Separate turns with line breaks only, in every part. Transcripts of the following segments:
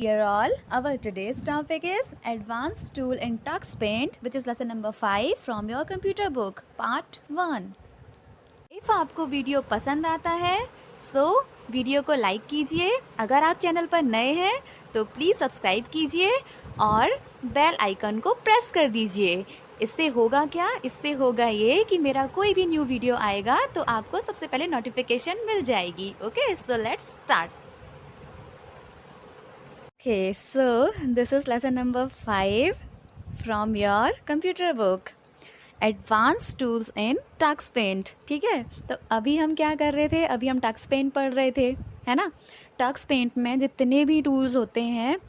Dear all, our today's topic is Advanced Tool in Tux Paint, which is lesson number 5 from your computer book, part 1. If आपको video पसंद आता है video को like कीजिए। अगर आप चैनल पर नए हैं तो प्लीज़ सब्सक्राइब कीजिए और बेल आइकन को प्रेस कर दीजिए। इससे होगा क्या? इससे होगा ये कि मेरा कोई भी न्यू वीडियो आएगा तो आपको सबसे पहले नोटिफिकेशन मिल जाएगी। Okay, so let's start. Okay, so this is lesson number 5 from your computer book, Advanced Tools in Tux Paint। ठीक है, तो अभी हम क्या कर रहे थे? अभी हम टक्स पेंट पढ़ रहे थे, है ना। टक्स पेंट में जितने भी टूल्स होते हैं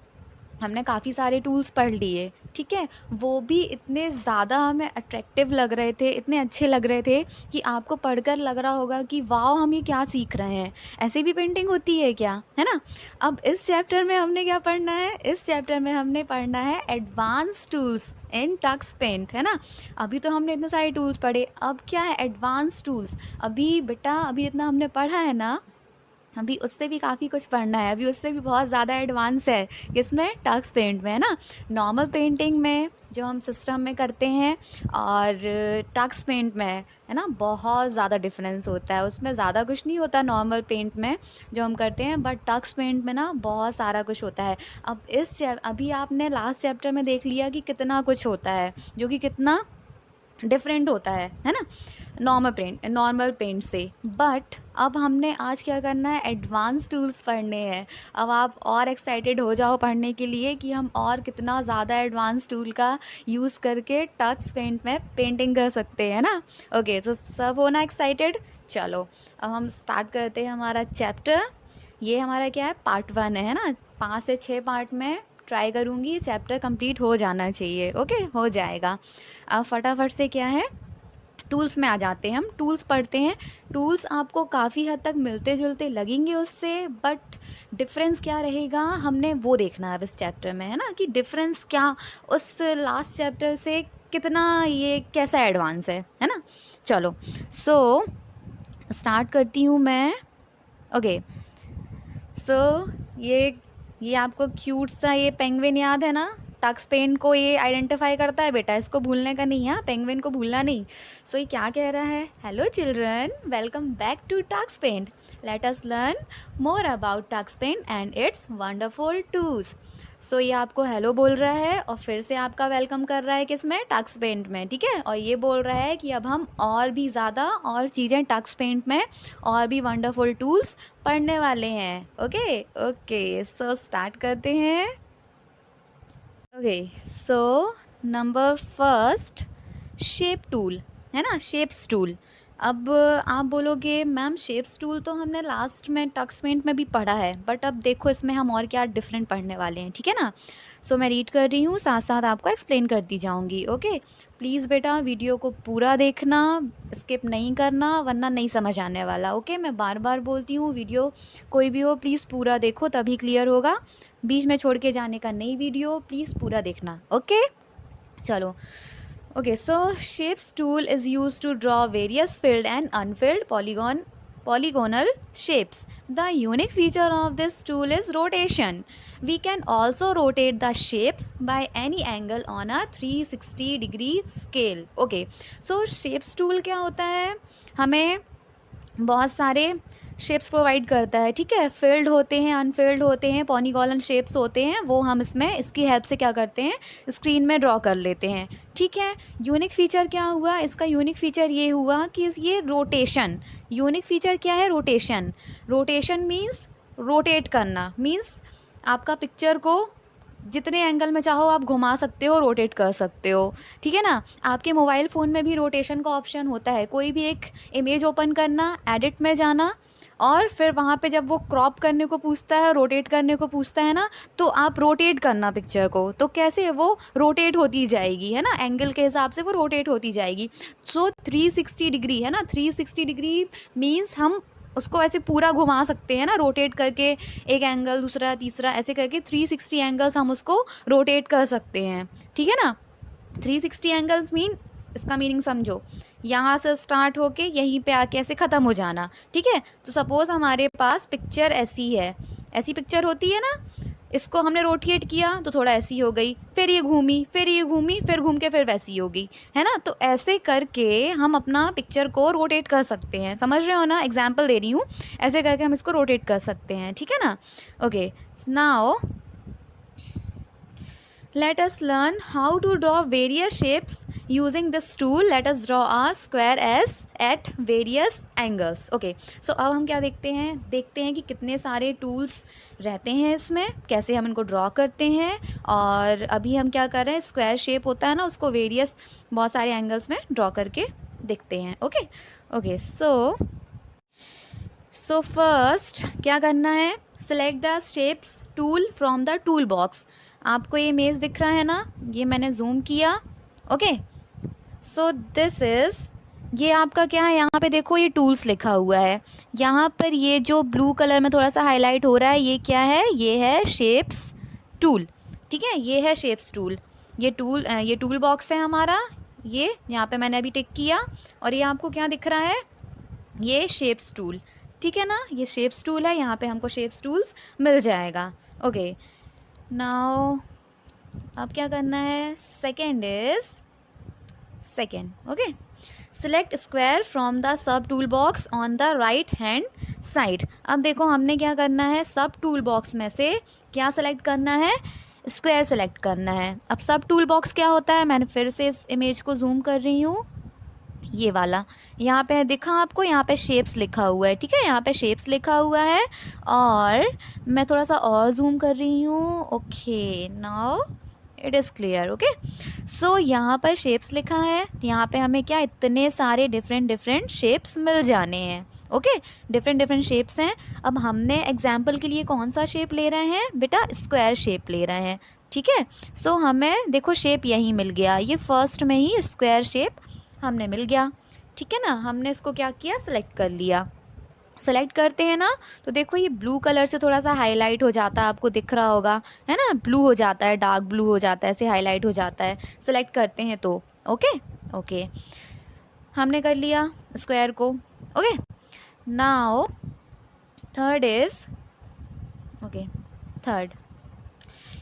हमने काफ़ी सारे टूल्स पढ़ लिए, ठीक है। वो भी इतने ज़्यादा हमें अट्रैक्टिव लग रहे थे, इतने अच्छे लग रहे थे कि आपको पढ़कर लग रहा होगा कि वाओ, हम ये क्या सीख रहे हैं, ऐसे भी पेंटिंग होती है क्या, है ना। अब इस चैप्टर में हमने क्या पढ़ना है? इस चैप्टर में हमने पढ़ना है advance tools in Tux Paint, है ना। अभी तो हमने इतने सारे टूल्स पढ़े, अब क्या है? Advance tools. अभी बेटा, अभी इतना हमने पढ़ा है ना, अभी उससे भी काफ़ी कुछ पढ़ना है। अभी उससे भी बहुत ज़्यादा एडवांस है। किसमें? टक्स पेंट में, है ना। नॉर्मल पेंटिंग में जो हम सिस्टम में करते हैं और टक्स पेंट में, है ना, बहुत ज़्यादा डिफरेंस होता है। उसमें ज़्यादा कुछ नहीं होता नॉर्मल पेंट में जो हम करते हैं, बट टक्स पेंट में ना बहुत सारा कुछ होता है। अब अभी आपने लास्ट चैप्टर में देख लिया कि कितना कुछ होता है, जो कि कितना डिफरेंट होता है ना, नॉर्मल पेंट से। बट अब हमने आज क्या करना है? एडवांस टूल्स पढ़ने हैं। अब आप और एक्साइटेड हो जाओ पढ़ने के लिए कि हम और कितना ज़्यादा एडवांस टूल का यूज़ करके टक्स पेंट में पेंटिंग कर सकते हैं ना। ओके, तो सब होना एक्साइटेड। चलो अब हम स्टार्ट करते हैं हमारा चैप्टर। ये हमारा क्या है? पार्ट 1 है ना। 5 से 6 पार्ट में ट्राई करूँगी, चैप्टर कंप्लीट हो जाना चाहिए। ओके, हो जाएगा। अब फटाफट से क्या है, टूल्स में आ जाते हैं। हम टूल्स पढ़ते हैं। टूल्स आपको काफ़ी हद तक मिलते जुलते लगेंगे उससे, बट डिफरेंस क्या रहेगा हमने वो देखना है इस चैप्टर में, है ना, कि डिफरेंस क्या उस लास्ट चैप्टर से कितना, ये कैसा एडवांस है ना। चलो स्टार्ट करती हूँ मैं। ओके, ये आपको क्यूट सा ये पेंगुइन याद है ना। टक्स पेंट को ये आइडेंटिफाई करता है बेटा, इसको भूलने का नहीं है, पेंगुइन को भूलना नहीं। सो ये क्या कह रहा है? Hello children, welcome back to Tux Paint. Let us learn more about Tux Paint and its wonderful tools. So ये आपको हेलो बोल रहा है और फिर से आपका वेलकम कर रहा है किसमें? टक्स पेंट में, ठीक है। और ये बोल रहा है कि अब हम और भी ज़्यादा और चीज़ें टक्स पेंट में और भी वंडरफुल टूल्स पढ़ने वाले हैं। ओके, सो स्टार्ट करते हैं। Okay, so number first, shape tool, है ना, शेप्स टूल। अब आप बोलोगे मैम शेप्स टूल तो हमने लास्ट में टक्स पेंट में भी पढ़ा है, बट अब देखो इसमें हम और क्या डिफरेंट पढ़ने वाले हैं, ठीक है ना। सो मैं रीड कर रही हूँ, साथ साथ आपको एक्सप्लेन करती जाऊँगी। ओके, प्लीज़ बेटा वीडियो को पूरा देखना, स्किप नहीं करना, वरना नहीं समझ आने वाला। ओके, मैं बार बार बोलती हूँ, वीडियो कोई भी हो प्लीज़ पूरा देखो, तभी क्लियर होगा। बीच में छोड़ के जाने का नहीं, वीडियो प्लीज़ पूरा देखना। ओके, चलो। Okay, so shapes tool is used to draw various filled and unfilled polygonal shapes. The unique feature of this tool is rotation. We can also rotate the shapes by any angle on a 360-degree scale. Okay, so shapes tool क्या होता है? हमें बहुत सारे shapes provide करता है, ठीक है। फिल्ड होते हैं, अनफिल्ड होते हैं, पॉलीगॉनल शेप्स होते हैं, वो हम इसकी हेल्प से क्या करते हैं? स्क्रीन में ड्रॉ कर लेते हैं, ठीक है। यूनिक फ़ीचर क्या हुआ इसका? यूनिक फ़ीचर ये हुआ कि ये रोटेशन। यूनिक फ़ीचर क्या है? रोटेशन मीन्स रोटेट करना, मीन्स आपका पिक्चर को जितने एंगल में चाहो आप घुमा सकते हो, रोटेट कर सकते हो, ठीक है ना। आपके मोबाइल फ़ोन में भी रोटेशन का ऑप्शन होता है। कोई भी एक इमेज ओपन करना, एडिट में जाना, और फिर वहाँ पे जब वो क्रॉप करने को पूछता है, रोटेट करने को पूछता है ना, तो आप रोटेट करना पिक्चर को, तो कैसे वो रोटेट होती जाएगी, है ना, एंगल के हिसाब से वो रोटेट होती जाएगी। सो 360 डिग्री, है ना, 360 डिग्री मीन्स हम उसको ऐसे पूरा घुमा सकते हैं ना, रोटेट करके एक एंगल, दूसरा, तीसरा, ऐसे करके 360 एंगल्स हम उसको रोटेट कर सकते हैं, ठीक है ना। 360 एंगल्स मीन, इसका मीनिंग समझो, यहाँ से स्टार्ट होके यहीं पे आके ऐसे ख़त्म हो जाना, ठीक है। तो सपोज़ हमारे पास पिक्चर ऐसी है, ऐसी पिक्चर होती है ना, इसको हमने रोटेट किया तो थोड़ा ऐसी हो गई, फिर ये घूमी, फिर ये घूमी, फिर घूम के फिर वैसी हो गई, है ना। तो ऐसे करके हम अपना पिक्चर को रोटेट कर सकते हैं, समझ रहे हो ना, एग्जाम्पल दे रही हूँ, ऐसे करके हम इसको रोटेट कर सकते हैं, ठीक है ना। Okay, now let us learn how to draw various shapes using this tool. Let us draw a square as at various angles. Okay, so अब हम क्या देखते हैं कि कितने सारे टूल्स रहते हैं इसमें, कैसे हम इनको ड्रॉ करते हैं। और अभी हम क्या कर रहे हैं, स्क्वायर शेप होता है ना, उसको वेरियस बहुत सारे एंगल्स में ड्रॉ करके देखते हैं। ओके ओके, सो फर्स्ट क्या करना है, select the shapes tool from the tool box. आपको ये इमेज दिख रहा है ना, ये मैंने जूम किया। ओके, सो दिस इज़, ये आपका क्या है, यहाँ पे देखो ये टूल्स लिखा हुआ है, यहाँ पर ये जो ब्लू कलर में थोड़ा सा हाईलाइट हो रहा है, ये क्या है, ये है शेप्स टूल, ठीक है, ये है शेप्स टूल। ये टूल बॉक्स है हमारा, ये यहाँ पे मैंने अभी टिक किया, और ये आपको क्या दिख रहा है, ये शेप्स टूल, ठीक है ना, ये शेप्स टूल है, यहाँ पे हमको शेप्स टूल्स मिल जाएगा। ओके, नाउ अब क्या करना है, second, okay, select square from the sub tool box on the right hand side. अब देखो हमने क्या करना है, सब टूल बॉक्स में से क्या सेलेक्ट करना है, स्क्वायर सेलेक्ट करना है। अब सब टूल बॉक्स क्या होता है, मैंने फिर से इस इमेज को जूम कर रही हूँ, ये वाला यहाँ पे दिखा आपको, यहाँ पे शेप्स लिखा हुआ है, ठीक है, यहाँ पे शेप्स लिखा हुआ है, और मैं थोड़ा सा और जूम कर रही हूँ। Okay, now it is clear. Okay, so यहाँ पर शेप्स लिखा है, यहाँ पे हमें क्या, इतने सारे डिफरेंट शेप्स मिल जाने हैं। ओके, डिफरेंट शेप्स हैं। अब हमने एग्जाम्पल के लिए कौन सा शेप ले रहे हैं बेटा, स्क्वायर शेप ले रहे हैं, ठीक है। सो हमें देखो शेप यहीं मिल गया, ये फर्स्ट में ही स्क्वायर शेप हमने मिल गया, ठीक है ना। हमने इसको क्या किया, सेलेक्ट कर लिया। सेलेक्ट करते हैं ना, तो देखो ये ब्लू कलर से थोड़ा सा हाईलाइट हो जाता है, आपको दिख रहा होगा, है ना, ब्लू हो जाता है, डार्क ब्लू हो जाता है, ऐसे हाईलाइट हो जाता है, सेलेक्ट करते हैं तो। ओके ओके, हमने कर लिया स्क्वायर को। Okay, now third is, okay, third,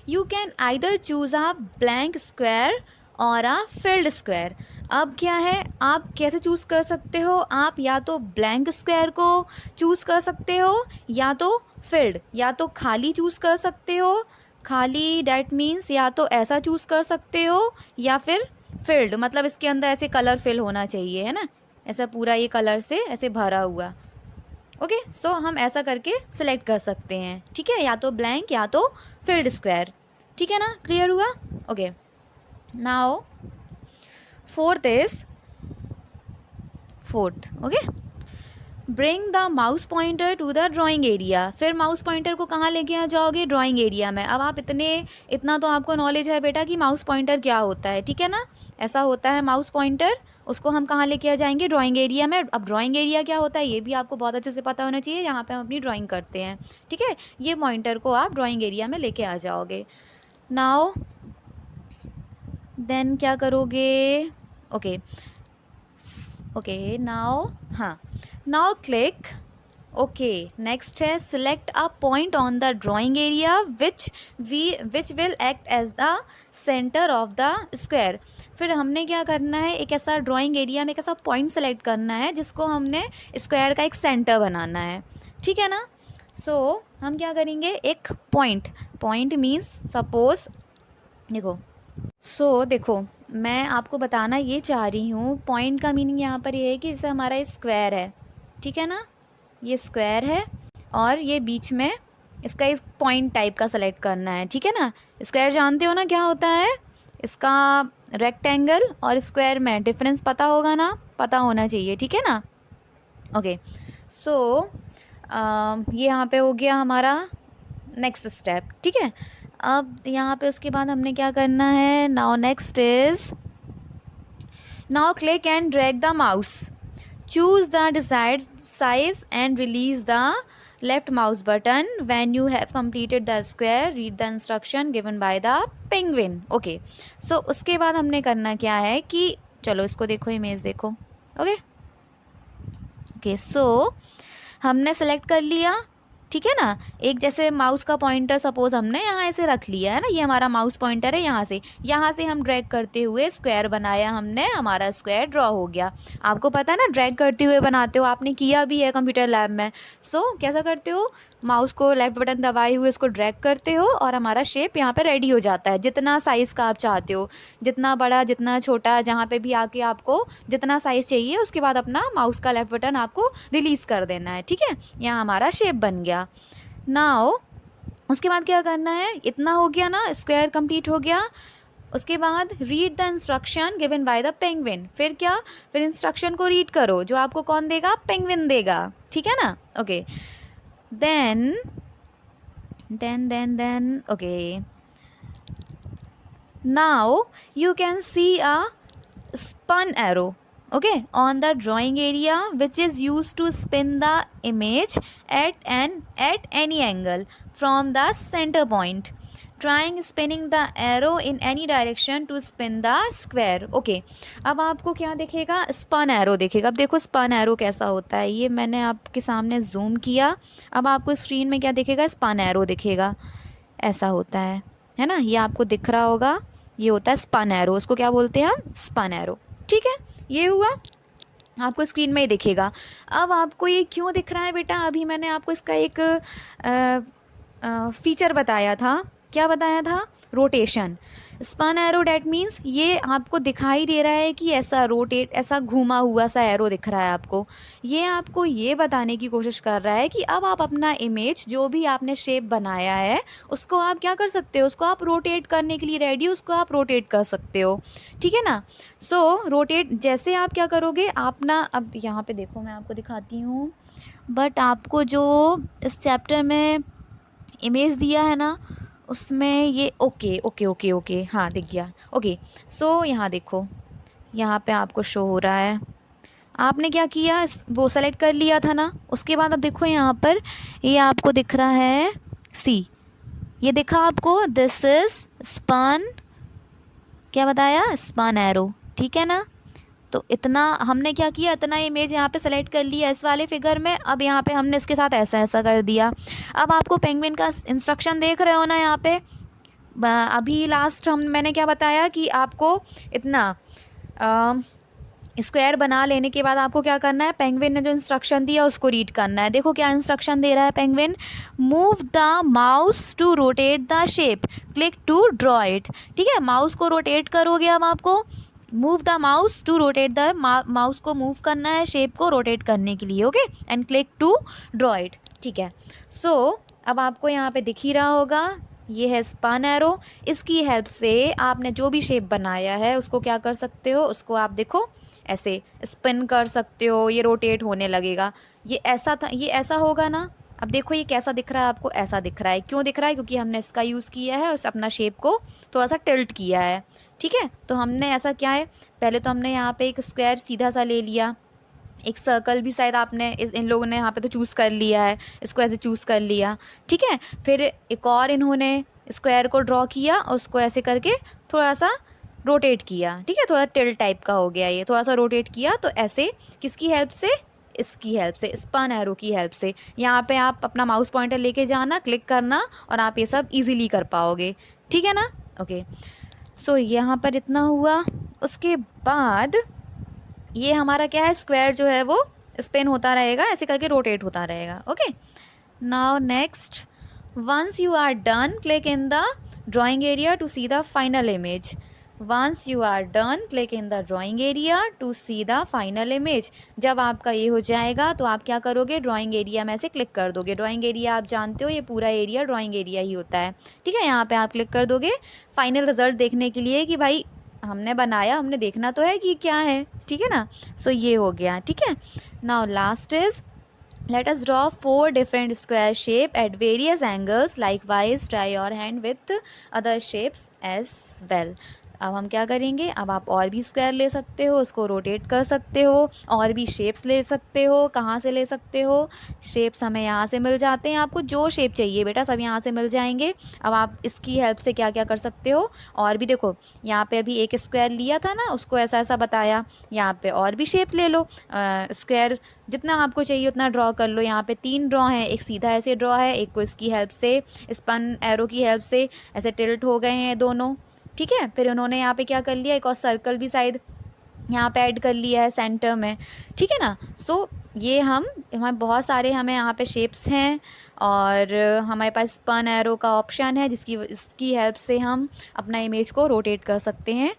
you can either choose a blank square और अ फिल्ड स्क्वायर। अब क्या है, आप कैसे चूज़ कर सकते हो, आप या तो ब्लैंक स्क्वायर को चूज़ कर सकते हो, या तो फिल्ड, या तो खाली चूज़ कर सकते हो, खाली डैट मीन्स या तो ऐसा चूज़ कर सकते हो, या फिर फिल्ड मतलब इसके अंदर ऐसे कलर फिल होना चाहिए, है ना, ऐसा पूरा ये कलर से ऐसे भरा हुआ। ओके, सो हम ऐसा करके सिलेक्ट कर सकते हैं, ठीक है, या तो ब्लैंक या तो फिल्ड स्क्वायर, ठीक है ना, क्लियर हुआ। Okay, now fourth, okay, bring the mouse pointer to the drawing area. फिर माउस पॉइंटर को कहाँ लेके आ जाओगे, ड्राइंग एरिया में। अब आप इतना तो आपको नॉलेज है बेटा कि माउस पॉइंटर क्या होता है, ठीक है ना, ऐसा होता है माउस पॉइंटर, उसको हम कहाँ लेके आ जाएंगे, ड्राइंग एरिया में। अब ड्राइंग एरिया क्या होता है ये भी आपको बहुत अच्छे से पता होना चाहिए, यहाँ पे हम अपनी ड्राइंग करते हैं, ठीक है, ये पॉइंटर को आप ड्राइंग एरिया में लेके आ जाओगे। नाउ देन क्या करोगे, ओके ओके, नाउ, हाँ, नाउ क्लिक। ओके, नेक्स्ट है select a point on the drawing area which will act as the centre of the square. फिर हमने क्या करना है, एक ऐसा ड्राइंग एरिया में एक ऐसा पॉइंट सेलेक्ट करना है जिसको हमने स्क्वायर का एक सेंटर बनाना है, ठीक है ना। सो हम क्या करेंगे, एक पॉइंट मीन्स सपोज, देखो, देखो मैं आपको बताना ये चाह रही हूँ, पॉइंट का मीनिंग यहाँ पर ये है कि जैसे हमारा स्क्वायर है, ठीक है ना, ये स्क्वायर है और ये बीच में इसका एक पॉइंट टाइप का सेलेक्ट करना है, ठीक है ना। स्क्वायर जानते हो ना क्या होता है, इसका रेक्टेंगल और स्क्वायर में डिफरेंस पता होगा ना, पता होना चाहिए, ठीक है ना। ओके, सो ये यहाँ पे हो गया हमारा नेक्स्ट स्टेप, ठीक है। अब यहाँ पे उसके बाद हमने क्या करना है, now next is, now click and drag the mouse, choose the desired size and release the left mouse button when you have completed the square, read the instruction given by the penguin. Okay, so उसके बाद हमने करना क्या है कि चलो इसको देखो, इमेज देखो। ओके ओके, सो हमने सेलेक्ट कर लिया ठीक है ना। एक जैसे माउस का पॉइंटर सपोज हमने यहाँ ऐसे रख लिया है ना, ये हमारा माउस पॉइंटर है, यहाँ से हम ड्रैग करते हुए स्क्वायर बनाया हमने, हमारा स्क्वायर ड्रॉ हो गया। आपको पता है ना ड्रैग करते हुए बनाते हो, आपने किया भी है कंप्यूटर लैब में। सो कैसा करते हो, माउस को लेफ्ट बटन दबाए हुए इसको ड्रैग करते हो और हमारा शेप यहाँ पे रेडी हो जाता है, जितना साइज़ का आप चाहते हो, जितना बड़ा जितना छोटा, जहाँ पे भी आके आपको जितना साइज़ चाहिए, उसके बाद अपना माउस का लेफ्ट बटन आपको रिलीज़ कर देना है। ठीक है, यहाँ हमारा शेप बन गया। नाउ उसके बाद क्या करना है, इतना हो गया ना, स्क्वायर कंप्लीट हो गया। उसके बाद read the instruction given by the penguin. फिर क्या, फिर इंस्ट्रक्शन को रीड करो, जो आपको कौन देगा, पेंगुइन देगा। ठीक है ना। Okay, then okay, now you can see a spun arrow, okay, on the drawing area, which is used to spin the image at any angle from the center point. Trying spinning the arrow in any direction to spin the square. Okay, अब आपको क्या दिखेगा, spun arrow दिखेगा। अब देखो spun arrow कैसा होता है, ये मैंने आपके सामने जूम किया, अब आपको स्क्रीन में क्या दिखेगा, स्पन एरो दिखेगा, ऐसा होता है ना, ये आपको दिख रहा होगा, ये होता है स्पन एरो, उसको क्या बोलते हैं हम, स्पन एरो। ठीक है, ये हुआ, आपको स्क्रीन में ही दिखेगा। अब आपको ये क्यों दिख रहा है बेटा, अभी मैंने आपको इसका एक फीचर बताया था, क्या बताया था, rotation. Spun arrow that means ये आपको दिखाई दे रहा है कि ऐसा रोटेट, ऐसा घूमा हुआ सा एरो दिख रहा है आपको, ये आपको ये बताने की कोशिश कर रहा है कि अब आप अपना इमेज, जो भी आपने शेप बनाया है, उसको आप क्या कर सकते हो, उसको आप रोटेट करने के लिए रेडी, उसको आप रोटेट कर सकते हो। ठीक है ना। सो रोटेट जैसे आप क्या करोगे, आप ना, अब यहाँ पे देखो मैं आपको दिखाती हूँ, बट आपको जो इस चैप्टर में इमेज दिया है ना, उसमें ये ओके हाँ दिख गया। ओके, सो यहाँ देखो, यहाँ पे आपको शो हो रहा है, आपने क्या किया, वो सेलेक्ट कर लिया था ना, उसके बाद अब देखो यहाँ पर ये आपको दिख रहा है, सी, ये दिखा आपको, दिस इज स्पन, क्या बताया, स्पन एरो। ठीक है ना। तो इतना हमने क्या किया, इतना इमेज यहाँ पे सेलेक्ट कर लिया इस वाले फिगर में, अब यहाँ पे हमने इसके साथ ऐसा ऐसा कर दिया। अब आपको पेंगुइन का इंस्ट्रक्शन देख रहे हो ना, यहाँ पे अभी लास्ट मैंने क्या बताया कि आपको इतना स्क्वायर बना लेने के बाद आपको क्या करना है, पेंगुइन ने जो इंस्ट्रक्शन दिया उसको रीड करना है। देखो क्या इंस्ट्रक्शन दे रहा है penguin, move the mouse to rotate the shape, click to draw it. ठीक है, माउस को रोटेट करोगे, अब आपको move the mouse to rotate the, mouse को मूव करना है शेप को रोटेट करने के लिए। Okay, and click to draw it. ठीक है, सो अब आपको यहाँ पे दिख ही रहा होगा, ये है स्पन एरो, इसकी हेल्प से आपने जो भी शेप बनाया है उसको क्या कर सकते हो, उसको आप देखो ऐसे स्पिन कर सकते हो, ये रोटेट होने लगेगा। ये ऐसा था, ये ऐसा होगा ना, अब देखो ये कैसा दिख रहा है आपको, ऐसा दिख रहा है, क्यों दिख रहा है, क्योंकि हमने इसका यूज़ किया है, उस अपना शेप को थोड़ा सा टिल्ट किया है। ठीक है, तो हमने ऐसा क्या है, पहले तो हमने यहाँ पे एक स्क्वायर सीधा सा ले लिया, एक सर्कल भी शायद आपने इन लोगों ने यहाँ पे तो चूज़ कर लिया है, इसको ऐसे चूज़ कर लिया। ठीक है, फिर एक और इन्होंने स्क्वायर को ड्रॉ किया और उसको ऐसे करके थोड़ा सा रोटेट किया। ठीक है, थोड़ा टिल्ट टाइप का हो गया, ये थोड़ा सा रोटेट किया, तो ऐसे किसकी हेल्प से, इसकी हेल्प से, स्पन एरो की हेल्प से। यहाँ पे आप अपना माउस पॉइंटर लेके जाना, क्लिक करना, और आप ये सब इजीली कर पाओगे। ठीक है ना। ओके, सो यहाँ पर इतना हुआ। उसके बाद ये हमारा क्या है, स्क्वायर जो है वो स्पिन होता रहेगा, ऐसे करके रोटेट होता रहेगा। Okay, now next, once you are done, click in the drawing area to see the final image. Once you are done, click in the drawing area to see the final image. जब आपका ये हो जाएगा तो आप क्या करोगे, drawing area में से क्लिक कर दोगे। ड्राइंग एरिया आप जानते हो, ये पूरा एरिया ड्राइंग एरिया ही होता है। ठीक है, यहाँ पे आप क्लिक कर दोगे फाइनल रिजल्ट देखने के लिए कि भाई हमने बनाया, हमने देखना तो है कि क्या है। ठीक है ना। सो ये हो गया। ठीक है, now last is, let us draw 4 different square shape at various angles. Likewise, try your hand with other shapes as well. अब हम क्या करेंगे, अब आप और भी स्क्वायर ले सकते हो, उसको रोटेट कर सकते हो, और भी शेप्स ले सकते हो। कहाँ से ले सकते हो, शेप्स हमें यहाँ से मिल जाते हैं। आपको जो शेप चाहिए बेटा सब यहाँ से मिल जाएंगे। अब आप इसकी हेल्प से क्या क्या कर सकते हो, और भी देखो यहाँ पे अभी एक स्क्वायर लिया था ना, उसको ऐसा ऐसा बताया, यहाँ पे और भी शेप ले लो। स्क्वायर जितना आपको चाहिए उतना ड्रॉ कर लो। यहाँ पे 3 ड्रॉ हैं, एक सीधा ऐसे ड्रॉ है, एक को इसकी हेल्प से, स्पन एरो की हेल्प से ऐसे टिल्ट हो गए हैं दोनों, ठीक है। फिर उन्होंने यहाँ पे क्या कर लिया, एक और सर्कल भी शायद यहाँ पे ऐड कर लिया है सेंटर में, ठीक है ना। सो ये हमारे बहुत सारे हमें यहाँ पे शेप्स हैं, और हमारे पास स्पन एरो का ऑप्शन है इसकी हेल्प से हम अपना इमेज को रोटेट कर सकते हैं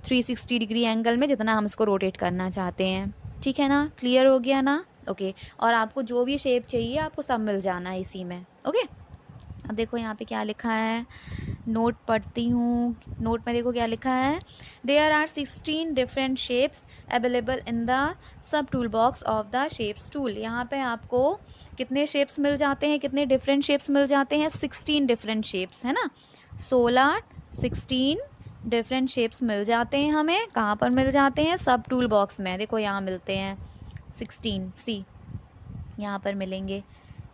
360 डिग्री एंगल में, जितना हम इसको रोटेट करना चाहते हैं, ठीक है ना। क्लियर हो गया ना, ओके। और आपको जो भी शेप चाहिए आपको सब मिल जाना है इसी में, ओके। अब देखो यहाँ पे क्या लिखा है, नोट पढ़ती हूँ। नोट में देखो क्या लिखा है, there are 16 different shapes available in the sub tool box of the shapes tool. यहाँ पे आपको कितने शेप्स मिल जाते हैं, कितने डिफरेंट शेप्स मिल जाते हैं, 16 डिफरेंट शेप्स, है ना। 16 डिफरेंट शेप्स मिल जाते हैं हमें। कहाँ पर मिल जाते हैं, सब टूल बॉक्स में। देखो यहाँ मिलते हैं 16, सी यहाँ पर मिलेंगे।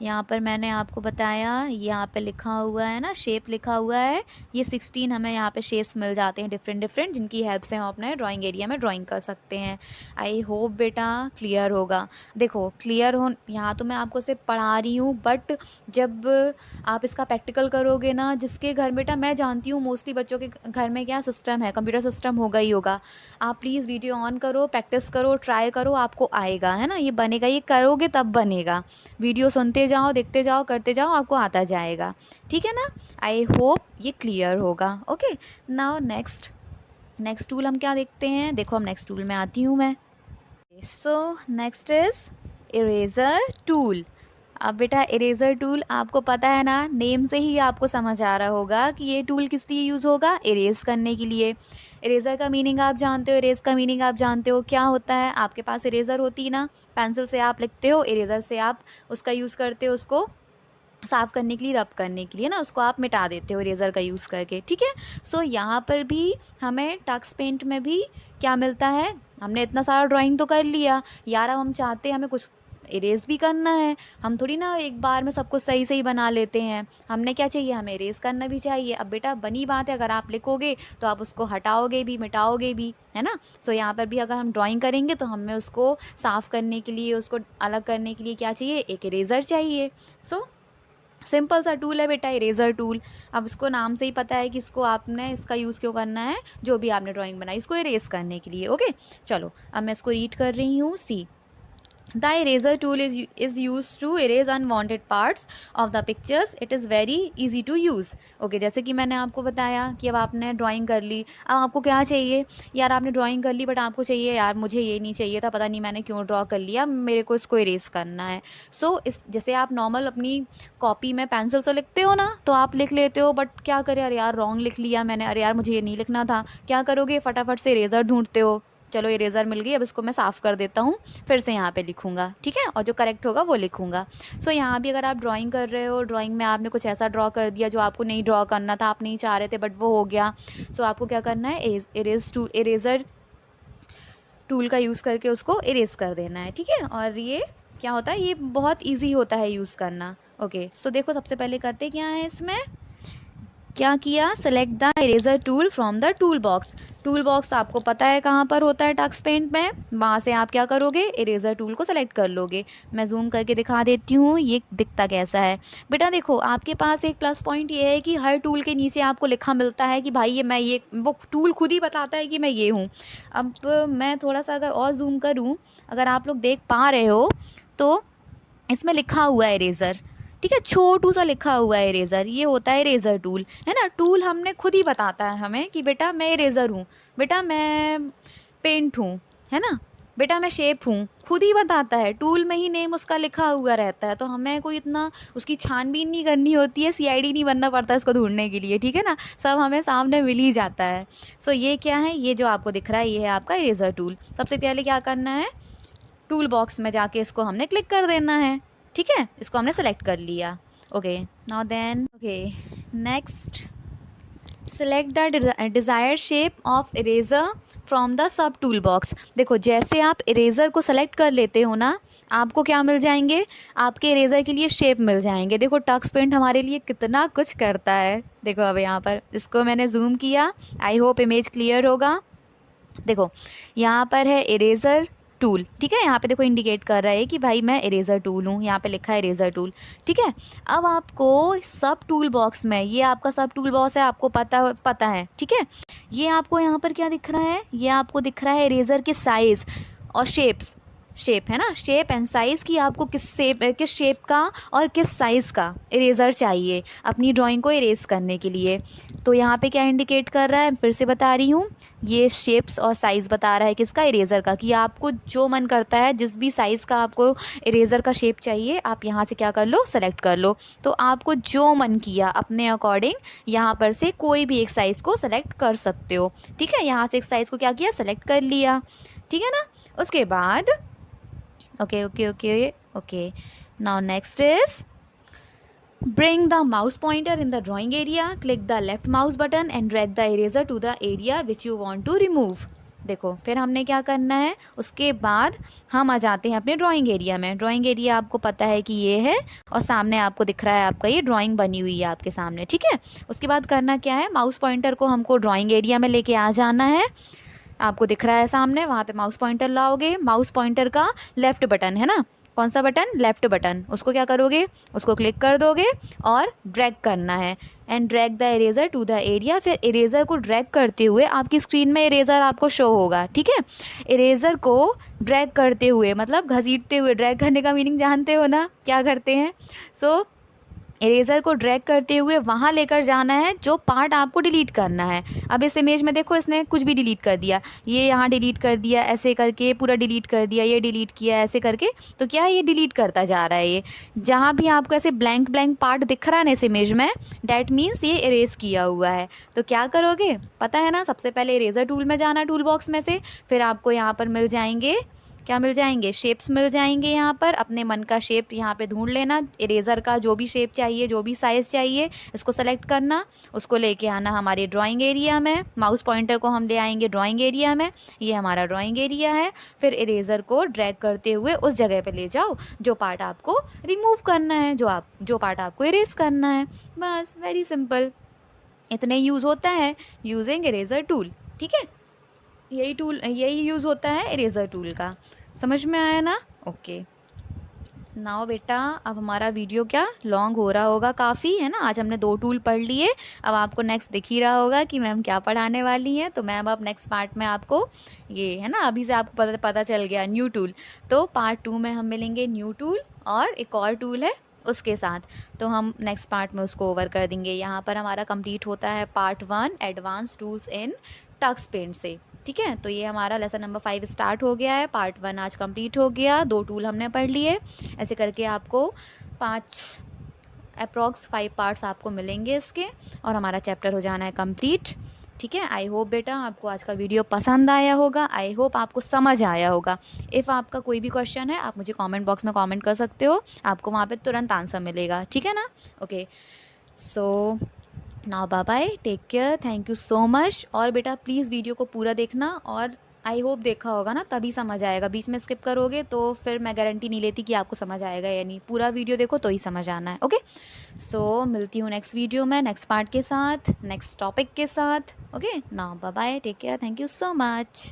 यहाँ पर मैंने आपको बताया, यहाँ पे लिखा हुआ है ना, शेप लिखा हुआ है, ये 16 हमें यहाँ पे शेप्स मिल जाते हैं डिफरेंट डिफरेंट, जिनकी हेल्प से हम अपने ड्राइंग एरिया में ड्राइंग कर सकते हैं। आई होप बेटा क्लियर होगा। देखो क्लियर हो, यहाँ तो मैं आपको सिर्फ पढ़ा रही हूँ, बट जब आप इसका प्रैक्टिकल करोगे ना, जिसके घर बेटा मैं जानती हूँ मोस्टली बच्चों के घर में क्या सिस्टम है, कंप्यूटर सिस्टम होगा ही होगा। आप प्लीज़ वीडियो ऑन करो, प्रैक्टिस करो, ट्राई करो, आपको आएगा, है ना। ये बनेगा, ये करोगे तब बनेगा। वीडियो सुनते जाओ, देखते जाओ, करते जाओ, आपको आता जाएगा, ठीक है ना। आई होप ये क्लियर होगा, ओके। नाउ नेक्स्ट टूल हम क्या देखते हैं, देखो हम नेक्स्ट टूल में आती हूँ मैं। So next is eraser tool. अब बेटा इरेज़र टूल आपको पता है ना, नेम से ही आपको समझ आ रहा होगा कि ये टूल किस लिए यूज़ होगा, इरेज़ करने के लिए। इरेज़र का मीनिंग आप जानते हो, इरेज़ का मीनिंग आप जानते हो क्या होता है। आपके पास इरेज़र होती है ना, पेंसिल से आप लिखते हो, इरेज़र से आप उसका यूज़ करते हो उसको साफ़ करने के लिए, रब करने के लिए ना, उसको आप मिटा देते हो इरेज़र का यूज़ करके, ठीक है। सो यहाँ पर भी हमें टक्स पेंट में भी क्या मिलता है, हमने इतना सारा ड्राइंग तो कर लिया यार, अब हम चाहते हैं हमें कुछ इरेज़ भी करना है। हम थोड़ी ना एक बार में सब कुछ सही सही बना लेते हैं, हमने क्या चाहिए, हमें इरेज़ करना भी चाहिए। अब बेटा बनी बात है, अगर आप लिखोगे तो आप उसको हटाओगे भी, मिटाओगे भी, है ना। सो यहाँ पर भी अगर हम ड्राइंग करेंगे तो हमें उसको साफ़ करने के लिए, उसको अलग करने के लिए क्या चाहिए, एक इरेज़र चाहिए। सो सिंपल सा टूल है बेटा इरेज़र टूल। अब इसको नाम से ही पता है कि इसको आपने इसका यूज़ क्यों करना है, जो भी आपने ड्राइंग बनाई इसको इरेज़ करने के लिए, ओके। चलो अब मैं इसको रीड कर रही हूँ, सी The eraser tool is used to erase unwanted parts of the pictures. It is very easy to use. Okay, जैसे कि मैंने आपको बताया कि अब आपने ड्राइंग कर ली, अब आपको क्या चाहिए यार, आपने ड्राइंग कर ली बट आपको चाहिए यार मुझे ये नहीं चाहिए था, पता नहीं मैंने क्यों ड्रॉ कर लिया, मेरे को इसको इरेज करना है। सो इस जैसे आप नॉर्मल अपनी कॉपी में पेंसिल से लिखते हो ना, तो आप लिख लेते हो, बट क्या करें, अरे यार रॉन्ग लिख लिया मैंने, अरे यार मुझे ये नहीं लिखना था। क्या करोगे, फटाफट से इरेज़र ढूंढते हो, चलो इरेज़र मिल गई, अब इसको मैं साफ़ कर देता हूँ, फिर से यहाँ पे लिखूँगा, ठीक है, और जो करेक्ट होगा वो लिखूँगा। सो यहाँ भी अगर आप ड्राइंग कर रहे हो, ड्राइंग में आपने कुछ ऐसा ड्रॉ कर दिया जो आपको नहीं ड्रॉ करना था, आप नहीं चाह रहे थे बट वो हो गया। सो आपको क्या करना है, इरेज़र टूल का यूज़ करके उसको इरेज़ कर देना है, ठीक है। और ये क्या होता है, ये बहुत ईजी होता है यूज़ करना, ओके। सो देखो सबसे पहले करते क्या है, इसमें क्या किया, select the eraser tool from the tool box. Tool box आपको पता है कहाँ पर होता है टक्स पेंट में, वहाँ से आप क्या करोगे, इरेज़र टूल को सेलेक्ट कर लोगे। मैं जूम करके दिखा देती हूँ ये दिखता कैसा है। बेटा देखो आपके पास एक प्लस पॉइंट ये है कि हर टूल के नीचे आपको लिखा मिलता है कि भाई ये मैं ये, वो टूल खुद ही बताता है कि मैं ये हूँ। अब मैं थोड़ा सा अगर और जूम करूँ, अगर आप लोग देख पा रहे हो तो इसमें लिखा हुआ है इरेज़र, ठीक है, छोटू सा लिखा हुआ है इरेज़र, ये होता है इरेज़र टूल, है ना। टूल हमने खुद ही बताता है हमें कि बेटा मैं इरेज़र हूँ, बेटा मैं पेंट हूँ, है ना, बेटा मैं शेप हूँ, खुद ही बताता है, टूल में ही नेम उसका लिखा हुआ रहता है। तो हमें कोई इतना उसकी छानबीन नहीं करनी होती है, CID नहीं बनना पड़ता इसको ढूंढने के लिए, ठीक है ना, सब हमें सामने मिल ही जाता है। सो ये क्या है, ये जो आपको दिख रहा है ये है आपका इरेज़र टूल। सबसे पहले क्या करना है, टूल बॉक्स में जाके इसको हमने क्लिक कर देना है, ठीक है, इसको हमने सेलेक्ट कर लिया, okay. Now then okay, next select the desire shape of eraser from the sub tool box. देखो जैसे आप इरेज़र को सेलेक्ट कर लेते हो ना, आपको क्या मिल जाएंगे, आपके इरेज़र के लिए शेप मिल जाएंगे। देखो टक्स पेंट हमारे लिए कितना कुछ करता है। देखो अब यहाँ पर इसको मैंने जूम किया, आई होप इमेज क्लियर होगा। देखो यहाँ पर है इरेज़र टूल, ठीक है, यहाँ पे देखो इंडिकेट कर रहा है कि भाई मैं इरेज़र टूल हूँ, यहाँ पे लिखा है इरेज़र टूल, ठीक है। अब आपको सब टूल बॉक्स में, ये आपका सब टूल बॉक्स है, आपको पता है, ठीक है। ये आपको यहाँ पर क्या दिख रहा है, ये आपको दिख रहा है इरेज़र के साइज़ और शेप है ना, शेप एंड साइज़ की आपको किस शेप का और किस साइज़ का इरेज़र चाहिए अपनी ड्राइंग को इरेज़ करने के लिए। तो यहाँ पे क्या इंडिकेट कर रहा है, फिर से बता रही हूँ, ये शेप्स और साइज़ बता रहा है किसका, इरेज़र का, कि आपको जो मन करता है जिस भी साइज़ का आपको इरेज़र का शेप चाहिए आप यहाँ से क्या कर लो, सेलेक्ट कर लो। तो आपको जो मन किया अपने अकॉर्डिंग यहाँ पर से कोई भी एक साइज़ को सेलेक्ट कर सकते हो, ठीक है। यहाँ से एक साइज़ को क्या किया, सेलेक्ट कर लिया, ठीक है ना। उसके बाद okay, now next is bring the mouse pointer in the drawing area, click the left mouse button and drag the eraser to the area which you want to remove। देखो फिर हमने क्या करना है, उसके बाद हम आ जाते हैं अपने ड्राइंग एरिया में। ड्राइंग एरिया आपको पता है कि ये है और सामने आपको दिख रहा है आपका ये ड्राइंग बनी हुई है आपके सामने, ठीक है। उसके बाद करना क्या है, माउस पॉइंटर को हमको ड्राइंग एरिया में लेके आ जाना है। आपको दिख रहा है सामने, वहाँ पे माउस पॉइंटर लाओगे, माउस पॉइंटर का लेफ़्ट बटन है ना, कौन सा बटन, लेफ़्ट बटन, उसको क्या करोगे, उसको क्लिक कर दोगे और ड्रैग करना है and drag the eraser to the area. फिर इरेज़र को ड्रैग करते हुए आपकी स्क्रीन में इरेज़र आपको शो होगा, ठीक है। इरेज़र को ड्रैग करते हुए मतलब घसीटते हुए, ड्रैग करने का मीनिंग जानते हो ना, क्या करते हैं। सो इरेज़र को ड्रैग करते हुए वहाँ लेकर जाना है जो पार्ट आपको डिलीट करना है। अब इस इमेज में देखो इसने कुछ भी डिलीट कर दिया, ये यहाँ डिलीट कर दिया, ऐसे करके पूरा डिलीट कर दिया, ये डिलीट किया ऐसे करके, तो क्या है ये डिलीट करता जा रहा है। ये जहाँ भी आपको ऐसे ब्लैंक पार्ट दिख रहा है ना इस इमेज में, डैट मीन्स ये इरेज़ किया हुआ है। तो क्या करोगे पता है ना, सबसे पहले इरेज़र टूल में जाना, टूल बॉक्स में से, फिर आपको यहाँ पर मिल जाएंगे, क्या मिल जाएंगे, शेप्स मिल जाएंगे। यहाँ पर अपने मन का शेप यहाँ पे ढूंढ लेना, इरेज़र का जो भी शेप चाहिए, जो भी साइज़ चाहिए, इसको सेलेक्ट करना, उसको लेके आना हमारे ड्राइंग एरिया में। माउस पॉइंटर को हम ले आएंगे ड्राइंग एरिया में, ये हमारा ड्राइंग एरिया है। फिर इरेज़र को ड्रैग करते हुए उस जगह पे ले जाओ जो पार्ट आपको रिमूव करना है, जो पार्ट आपको इरेज़ करना है। बस वेरी सिंपल, इतने यूज़ होता है यूजिंग इरेज़र टूल, ठीक है। यही यूज़ होता है इरेज़र टूल का, समझ में आया ना। ओके नाउ बेटा, अब हमारा वीडियो क्या लॉन्ग हो रहा होगा काफ़ी, है ना। आज हमने 2 टूल पढ़ लिए, अब आपको नेक्स्ट दिख ही रहा होगा कि मैम क्या पढ़ाने वाली हैं। तो मैम अब नेक्स्ट पार्ट में आपको ये है ना, अभी से आपको पता चल गया न्यू टूल, तो पार्ट 2 में हम मिलेंगे न्यू टूल और एक और टूल है उसके साथ, तो हम नेक्स्ट पार्ट में उसको ओवर कर देंगे। यहाँ पर हमारा कंप्लीट होता है part 1 advance tools in Tux Paint से, ठीक है। तो ये हमारा लेसन नंबर 5 स्टार्ट हो गया है, पार्ट 1 आज कंप्लीट हो गया, 2 टूल हमने पढ़ लिए। ऐसे करके आपको 5 पार्ट्स आपको मिलेंगे इसके, और हमारा चैप्टर हो जाना है कंप्लीट, ठीक है। आई होप बेटा आपको आज का वीडियो पसंद आया होगा, आई होप आपको समझ आया होगा। इफ़ आपका कोई भी क्वेश्चन है आप मुझे कमेंट बॉक्स में कमेंट कर सकते हो, आपको वहाँ पे तुरंत आंसर मिलेगा, ठीक है ना। Okay so now bye bye, take care, thank you so much. और बेटा प्लीज़ वीडियो को पूरा देखना, और आई होप देखा होगा ना, तभी समझ आएगा। बीच में स्किप करोगे तो फिर मैं गारंटी नहीं लेती कि आपको समझ आएगा या नहीं। पूरा वीडियो देखो तो ही समझ आना है। ओके सो मिलती हूँ नेक्स्ट वीडियो में, नेक्स्ट पार्ट के साथ, नेक्स्ट टॉपिक के साथ। Okay now bye bye, take care, thank you so much.